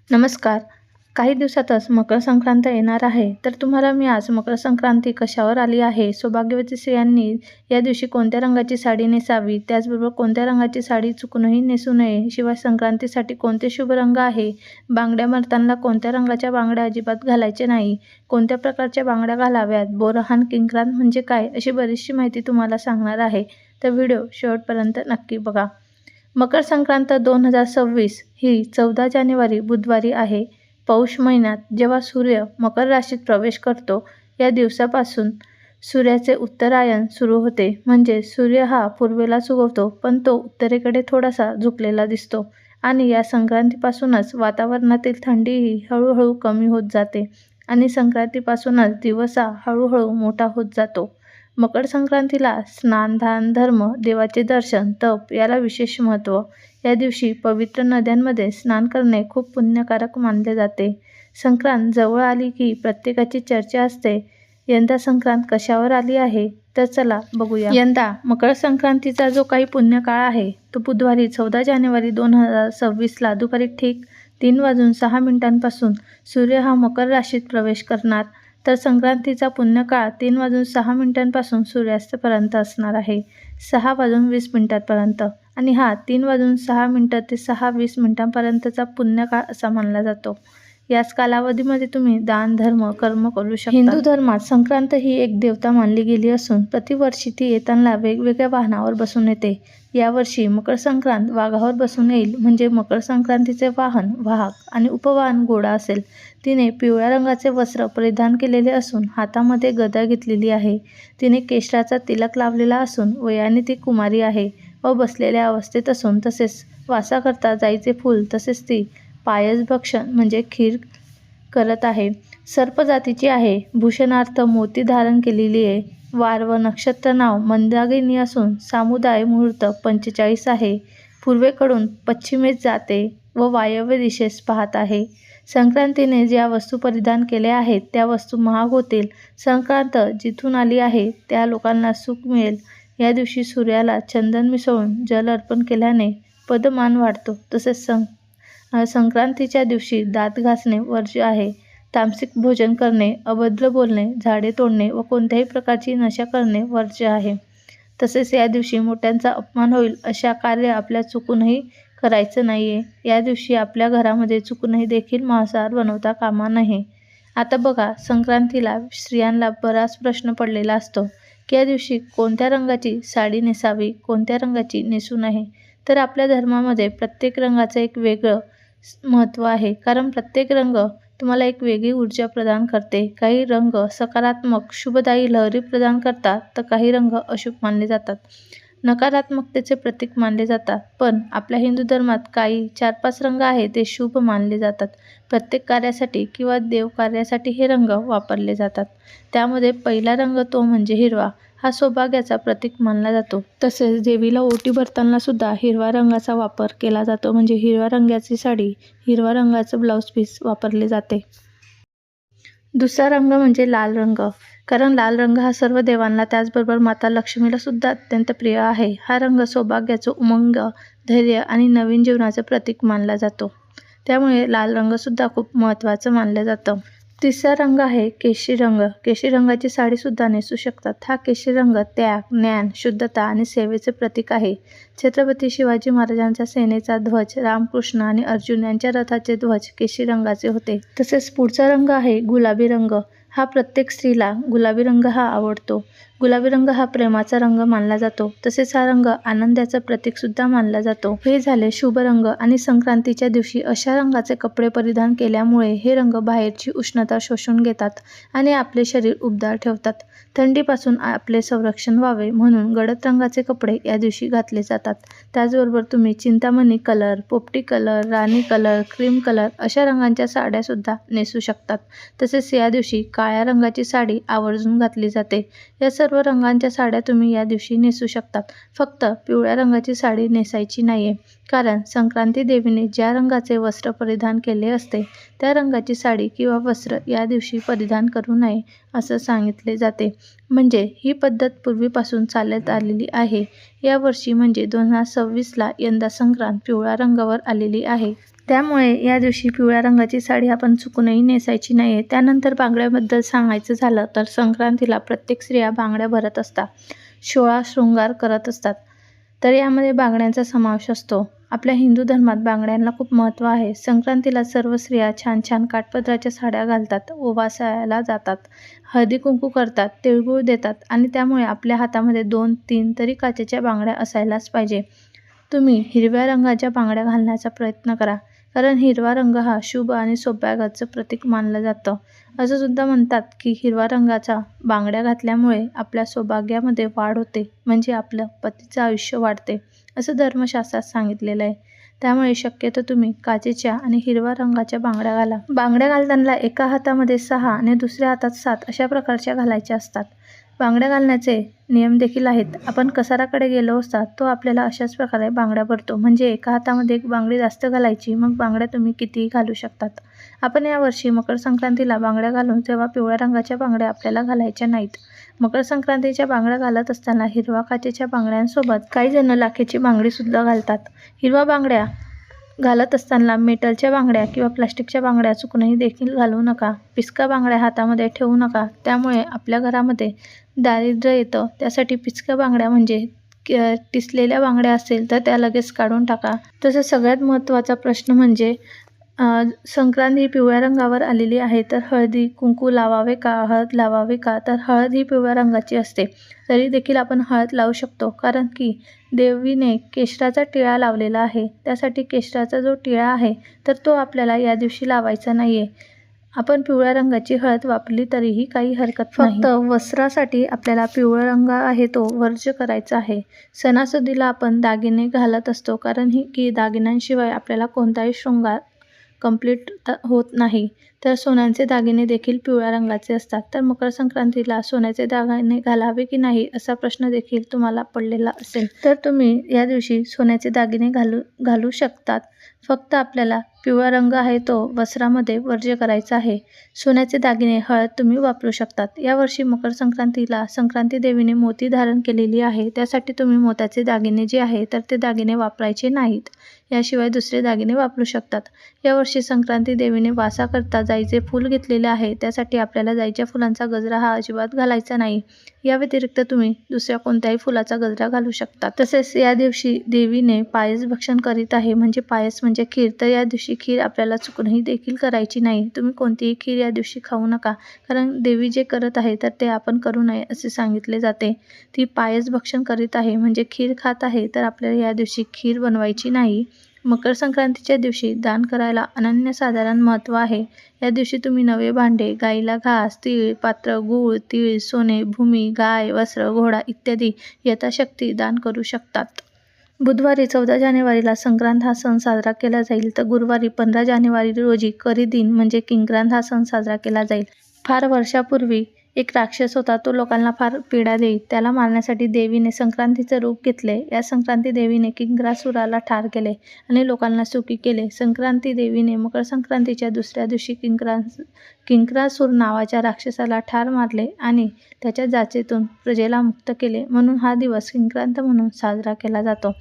नमस्कार. काही दिवसातच मकर संक्रांत येणार आहे. तर तुम्हाला मी आज मकर संक्रांती कशावर आली आहे, सौभाग्यवती स्त्रियांनी या दिवशी कोणत्या रंगाची साडी नेसावी, त्याचबरोबर कोणत्या रंगाची साडी चुकूनही नेसू नये, शिवाय संक्रांतीसाठी कोणते शुभ रंग आहे, बांगड्या भरताना कोणत्या रंगाच्या बांगड्या अजिबात घालायचे नाही, कोणत्या प्रकारच्या बांगड्या घालाव्यात, बोरहाण किंक्रांत म्हणजे काय, अशी बरीचशी माहिती तुम्हाला सांगणार आहे. तर व्हिडिओ शेवटपर्यंत नक्की बघा. मकर संक्रांत 2026 ही 14 जानेवारी बुधवारी आहे. पौष महिन्यात जेव्हा सूर्य मकर राशीत प्रवेश करतो, या दिवसापासून सूर्याचे उत्तरायण सुरू होते. म्हणजे सूर्य हा पूर्वेलाच उगवतो, पण तो उत्तरेकडे थोडासा झुकलेला दिसतो. आणि या संक्रांतीपासूनच वातावरणातील थंडीही हळूहळू कमी होत जाते आणि संक्रांतीपासूनच दिवस हा हळूहळू मोठा होत जातो. मकर संक्रांतीला स्नान, दान, धर्म, देवाचे दर्शन, तप याला विशेष महत्त्व. या दिवशी पवित्र नद्यांमध्ये स्नान करणे खूप पुण्यकारक मानले जाते. संक्रांत जवळ आली की प्रत्येकाची चर्चा असते. यंदा संक्रांत कशावर आली आहे, तर चला बघूया. यंदा मकर संक्रांतीचा जो काही पुण्यकाळ आहे तो बुधवारी 14 जानेवारी 2026ला दुपारी ठीक 3:06 सूर्य हा मकर राशीत प्रवेश करणार. तर संक्रांतीचा पुण्यकाळ 3:06 सूर्यास्तापर्यंत असणार आहे, 6:20 आणि हा 3:06 ते 6:20 पुण्यकाळ असा मानला जातो. याच कालावधीमध्ये तुम्ही दान, धर्म, कर्म करू शकता. हिंदू धर्मात संक्रांत ही एक देवता मानली गेली असून प्रतिवर्षी ती येताना वेगवेगळ्या वाहनावर बसून येते. यावर्षी मकर संक्रांत वाघावर बसून येईल. म्हणजे मकर संक्रांतीचे वाहन वाघ आणि उपवाहन घोडा असेल. तिने पिवळ्या रंगाचे वस्त्र परिधान केलेले असून हातामध्ये गदा घेतलेली आहे. तिने केशराचा तिलक लावलेला असून वयाने ती कुमारी आहे व बसलेल्या अवस्थेत असून तसेच वासाकरता जाईचे फूल तसेच ती पायस भक्षण म्हणजे खीर करत आहे. सर्प जातीची आहे. भूषणार्थ मोती धारण केलेली आहे. वार व नक्षत्र नाव मंदाकिनी असून सामुदाय मुहूर्त 45 आहे. पूर्वेकडून पश्चिमेस जाते व वायव्य दिशेस पाहत आहे. संक्रांतीने ज्या वस्तू परिधान केल्या आहेत त्या वस्तू महाग होतील. संक्रांत जिथून आली आहे त्या लोकांना सुख मिळेल. या दिवशी सूर्याला चंदन मिसळून जल अर्पण केल्याने पदमान वाढतो. तसेच संक्रांतीच्या दिवशी दात घासणे वर्ज्य आहे. तामसिक भोजन करणे, अभद्र बोलणे, झाडे तोडणे व कोणत्याही प्रकारची नशा करणे वर्ज्य आहे. तसेच या दिवशी मोठ्यांचा अपमान होईल अशा कार्य आपल्या चुकूनही करायचं नाहीये. या दिवशी आपल्या घरामध्ये चुकूनही देखील मांसाहार बनवता कामा नये. आता बघा, संक्रांतीला स्त्रियांना बराच प्रश्न पडलेला असतो की या दिवशी कोणत्या रंगाची साडी नेसावी, कोणत्या रंगाची नेसू नये. तर आपल्या धर्मामध्ये प्रत्येक रंगाचं एक वेगळं महत्त्व आहे. कारण प्रत्येक रंग तुम्हाला एक वेगळी ऊर्जा प्रदान करते. काही रंग सकारात्मक शुभदायी लहरी प्रदान करतात तर काही रंग अशुभ मानले जातात, नकारात्मकतेचे प्रतीक मानले जातात. पण आपल्या हिंदू धर्मात काही 4-5 रंग आहेत ते शुभ मानले जातात. प्रत्येक कार्यासाठी किंवा देवकार्यासाठी हे रंग वापरले जातात. त्यामध्ये पहिला रंग तो म्हणजे हिरवा. हा सौभाग्याचा प्रतीक मानला जातो. तसेच देवीला ओटी भरताना सुद्धा हिरव्या रंगाचा वापर केला जातो. म्हणजे हिरव्या रंगाची साडी, हिरव्या रंगाचं ब्लाऊज पीस वापरले जाते. दुसरा रंग म्हणजे लाल रंग. कारण लाल रंग हा सर्व देवांना त्याचबरोबर माता लक्ष्मीला सुद्धा अत्यंत प्रिय आहे. हा रंग सौभाग्याचं उमंग, धैर्य आणि नवीन जीवनाचं प्रतीक मानला जातो. त्यामुळे लाल रंग सुद्धा खूप महत्त्वाचं मानलं जातं. तिसरा रंग आहे केशरी रंग. केशरी रंगाची साडी सुद्धा नेसू शकतात. हा केशरी रंग त्याग, ज्ञान, शुद्धता आणि सेवेचे प्रतीक आहे. छत्रपती शिवाजी महाराजांच्या सेनेचा ध्वज, रामकृष्ण आणि अर्जुन यांच्या रथाचे ध्वज केशरी रंगाचे होते. तसेच पुढचा रंग आहे गुलाबी रंग. हा प्रत्येक स्त्रीला गुलाबी रंग हा आवडतो. गुलाबी रंग हा प्रेमाचा रंग मानला जातो. तसेच हा रंग आनंदाचं प्रतीक सुद्धा मानला जातो. हे झाले शुभ रंग. आणि संक्रांतीच्या दिवशी अशा रंगाचे कपडे परिधान केल्यामुळे हे रंग बाहेरची उष्णता शोषून घेतात आणि आपले शरीर उबदार ठेवतात. थंडीपासून आपले संरक्षण व्हावे म्हणून गडद रंगाचे कपडे या दिवशी घातले जातात. त्याचबरोबर तुम्ही चिंतामणी कलर, पोपटी कलर, राणी कलर, क्रीम कलर अशा रंगांच्या साड्या सुद्धा नेसू शकतात. तसेच या दिवशी काळ्या रंगाची साडी आवर्जून घातली जाते. या सर्व रंगांच्या साड्या तुम्ही या दिवशी नेसू शकतात. फक्त पिवळ्या रंगाची साडी नेसायची नाहीये. कारण संक्रांती देवीने ज्या रंगाचे वस्त्र परिधान केले असते त्या रंगाची साडी किंवा वस्त्र या दिवशी परिधान करू नये असं सांगितले जाते. म्हणजे ही पद्धत पूर्वीपासून चालत आलेली आहे. या वर्षी म्हणजे 2026ला यंदा संक्रांत पिवळ्या रंगावर आलेली आहे. त्यामुळे या दिवशी पिवळ्या रंगाची साडी आपण चुकूनही नेसायची नाही आहे. त्यानंतर बांगड्याबद्दल सांगायचं झालं तर संक्रांतीला प्रत्येक स्त्रिया बांगड्या भरत असतात, सोळा शृंगार करत असतात. तर यामध्ये बांगड्यांचा समावेश असतो. आपल्या हिंदू धर्मात बांगड्यांना खूप महत्त्व आहे. संक्रांतीला सर्व स्त्रिया छान छान काठपदराच्या साड्या घालतात, ओवासायला जातात, हळदी कुंकू करतात, तिळगुळ देतात आणि त्यामुळे आपल्या हातामध्ये 2-3 तरी काचेच्या बांगड्या असायलाच पाहिजे. तुम्ही हिरव्या रंगाच्या बांगड्या घालण्याचा प्रयत्न करा, कारण हिरवा रंग हा शुभ आणि सौभाग्याचं प्रतीक मानलं जातं. असं सुद्धा म्हणतात की हिरव्या रंगाच्या बांगड्या घातल्यामुळे आपल्या सौभाग्यामध्ये वाढ होते, म्हणजे आपलं पतीचं आयुष्य वाढते, असं धर्मशास्त्रात सांगितलेलं आहे. त्यामुळे शक्यतो तुम्ही काचेच्या आणि हिरव्या रंगाच्या बांगड्या घाला. बांगड्या घालताना एका हातामध्ये 6 आणि दुसऱ्या हातात 7 अशा प्रकारच्या घालायच्या असतात. बांगड्या घालण्याचे नियम देखील आहेत. आपण कसाराकडे गेलो असता तो आपल्याला अशाच प्रकारे बांगड्या भरतो, म्हणजे एका हातामध्ये एक बांगडी जास्त घालायची, मग बांगड्या तुम्ही कितीही घालू शकतात. आपण यावर्षी मकर संक्रांतीला बांगड्या घालून तेव्हा पिवळ्या रंगाच्या बांगड्या आपल्याला घालायच्या नाहीत. मकर संक्रांतीच्या बांगड्या घालत असताना हिरवा काचेच्या बांगड्यांसोबत काही जण लाखेची बांगडी सुद्धा घालतात. हिरवा बांगड्या घालत असताना मेटलच्या बांगड्या किंवा प्लास्टिकच्या बांगड्या चुकूनही देखील घालू नका. पिचका बांगड्या हातामध्ये ठेवू नका, त्यामुळे आपल्या घरामध्ये दारिद्र्य येतं. त्यासाठी पिचका बांगड्या म्हणजे टिसलेल्या बांगड्या असेल तर त्या लगेच काढून टाका. तसंच सगळ्यात महत्त्वाचा प्रश्न म्हणजे संक्रांत ही पिवळ्या रंगावर आलेली आहे, तर हळदी कुंकू लावावे का, हळद लावावे का? तर हळद ही पिवळ्या रंगाची असते, तरी देखील आपण हळद लावू शकतो, कारण की देवीने केशराचा टिळा लावलेला आहे. त्यासाठी केशराचा जो टिळा आहे तर तो आपल्याला या दिवशी लावायचा नाही आहे. आपण पिवळ्या रंगाची हळद वापरली तरीही काही हरकत नाही. फक्त वस्त्रासाठी आपल्याला पिवळा रंग आहे तो वर्ज्य करायचा आहे. सणासुदीला आपण दागिने घालत असतो, कारण की दागिन्यांशिवाय आपल्याला कोणताही शृंगार कंप्लीट होत नाही. तर सोन्याचे दागिने देखील पिवळ्या रंगाचे असतात. तर मकर संक्रांतीला सोन्याचे दागिने घालावे की नाही असा प्रश्न देखील तुम्हाला पडलेला असेल, तर तुम्ही या दिवशी सोन्याचे दागिने घालू शकतात. फक्त आपल्याला पिवळा रंग आहे तो वस्त्रामध्ये वर्ज्य करायचा आहे. सोन्याचे दागिने, हळद तुम्ही वापरू शकतात. यावर्षी मकर संक्रांतीला संक्रांती देवीने मोती धारण केलेली आहे, त्यासाठी तुम्ही मोत्याचे दागिने जे आहे तर ते दागिने वापरायचे नाहीत. याशिवाय दुसरे दागिने वापरू शकतात. यावर्षी संक्रांती देवीने वासाकरता जाईचे फूल घेतलेले आहे, त्यासाठी आपल्याला जाईच्या फुलांचा गजरा हा अजिबात घालायचा नाही. या व्यतिरिक्त तुम्ही दुसऱ्या कोणत्याही फुलाचा गजरा घालू शकता. तसेच या दिवशी देवीने पायस भक्षण करीत आहे, म्हणजे पायस म्हणजे खीर. तर या दिवशी खीर आपल्याला चुकूनही देखील करायची नाही. तुम्ही कोणतीही खीर या दिवशी खाऊ नका, कारण देवी जे करत आहे तर ते आपण करू नये असे सांगितले जाते. ती पायस भक्षण करीत आहे म्हणजे खीर खात आहे, तर आपल्याला या दिवशी खीर बनवायची नाही. मकर संक्रांतीच्या दिवशी दान करायला अनन्यसाधारण महत्त्व आहे. या दिवशी तुम्ही नवे भांडे, गाईला घास, तीळ, पात्र, गूळ, तीळ, सोने, भूमी, गाय, वस्त्र, घोडा इत्यादी यथाशक्ती दान करू शकतात. बुधवारी 14 जानेवारीला संक्रांत हा सण साजरा केला जाईल, तर गुरुवारी 15 जानेवारी रोजी करी दिन म्हणजे किंक्रांत हा सण साजरा केला जाईल. फार वर्षापूर्वी एक राक्षस होता, तो लोकांना फार पीडा देई. त्याला मारण्यासाठी देवीने संक्रांतीचे रूप घेतले. या संक्रांती देवीने किंक्रासुराला ठार केले आणि लोकांना सुखी केले. संक्रांती देवीने मकर संक्रांतीच्या दुसऱ्या दिवशी किंक्रासुर नावाच्या राक्षसाला ठार मारले आणि त्याच्या जाचेतून प्रजेला मुक्त केले. म्हणून हा दिवस किंक्रांत म्हणून साजरा केला जातो.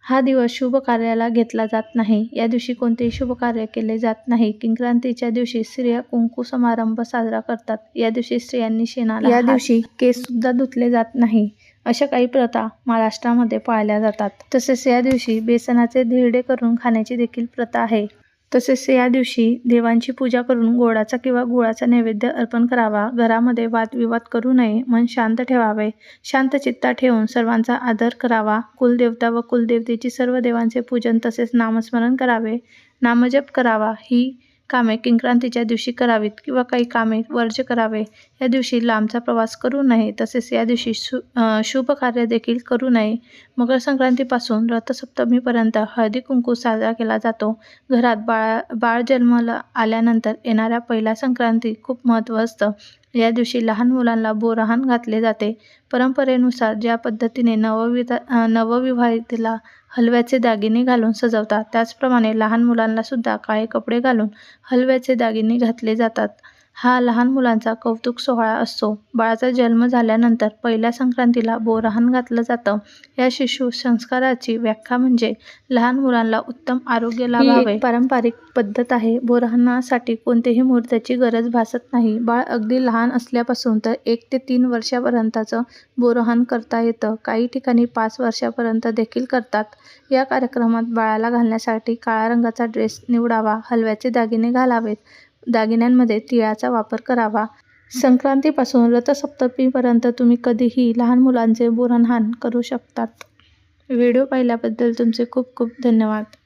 हा दिवस शुभ कार्याला घेतला जात नाही. या दिवशी कोणतेही शुभ कार्य केले जात नाही. किंक्रांतीच्या दिवशी स्त्रिया कुंकू समारंभ साजरा करतात. या दिवशी स्त्रियांनी शेणाला या दिवशी केस सुद्धा धुतले जात नाही. अशा काही प्रथा महाराष्ट्रामध्ये पाळल्या जातात. तसेच या दिवशी बेसनाचे धिरडे करून खाण्याची देखील प्रथा आहे. तसेच या दिवशी देवांची पूजा करून गोडाचा किंवा गुळाचा नैवेद्य अर्पण करावा. घरामध्ये वादविवाद करू नये, मन शांत ठेवावे, शांत चित्त ठेवून सर्वांचा आदर करावा. कुलदेवता व कुलदेवतेची सर्व देवांचे पूजन तसेच नामस्मरण करावे, नामजप करावा. ही कामे किंक्रांतीच्या दिवशी करावीत किंवा काही कामे वर्ज्य करावे. या दिवशी लांबचा प्रवास करू नये. तसेच या दिवशी शुभ कार्य देखील करू नये. मकर संक्रांतीपासून रथसप्तमीपर्यंत हळदी कुंकू साजरा केला जातो. घरात बाळ जन्माला आल्यानंतर येणाऱ्या पहिल्या संक्रांती खूप महत्त्व असतं. या दिवशी लहान मुलांना बोरहाण घातले जाते. परंपरेनुसार ज्या पद्धतीने नवविवाहितेला हलव्याचे दागिने घालून सजवतात, त्याचप्रमाणे लहान मुलांना सुद्धा काळे कपडे घालून हलव्याचे दागिने घातले जातात. हा लहान मुलांचा कौतुक सोहळा असतो. बाळाचा जन्म झाल्यानंतर पहिल्या संक्रांतीला बोरहाण घातलं जातं. या शिशु संस्काराची व्याख्या म्हणजे लहान मुलांना उत्तम आरोग्य लाभावे. ही एक पारंपरिक पद्धत आहे. बोरहाणासाठी कोणत्याही मुहूर्ताची गरज भासत नाही. बाळ अगदी लहान असल्यापासून तर 1 ते 3 वर्षापर्यंतचं बोरहाण करता येतं. काही ठिकाणी 5 वर्षापर्यंत देखील करतात. या कार्यक्रमात बाळाला घालण्यासाठी काळ्या रंगाचा ड्रेस निवडावा. हलव्याचे दागिने घालावेत. दागिन्यांमध्ये तिळाचा वापर करावा. संक्रांतीपासून रथसप्तमीपर्यंत तुम्ही कधीही लहान मुलांचे बोरहाण करू शकतात. व्हिडिओ पाहिल्याबद्दल तुमचे खूप खूप धन्यवाद.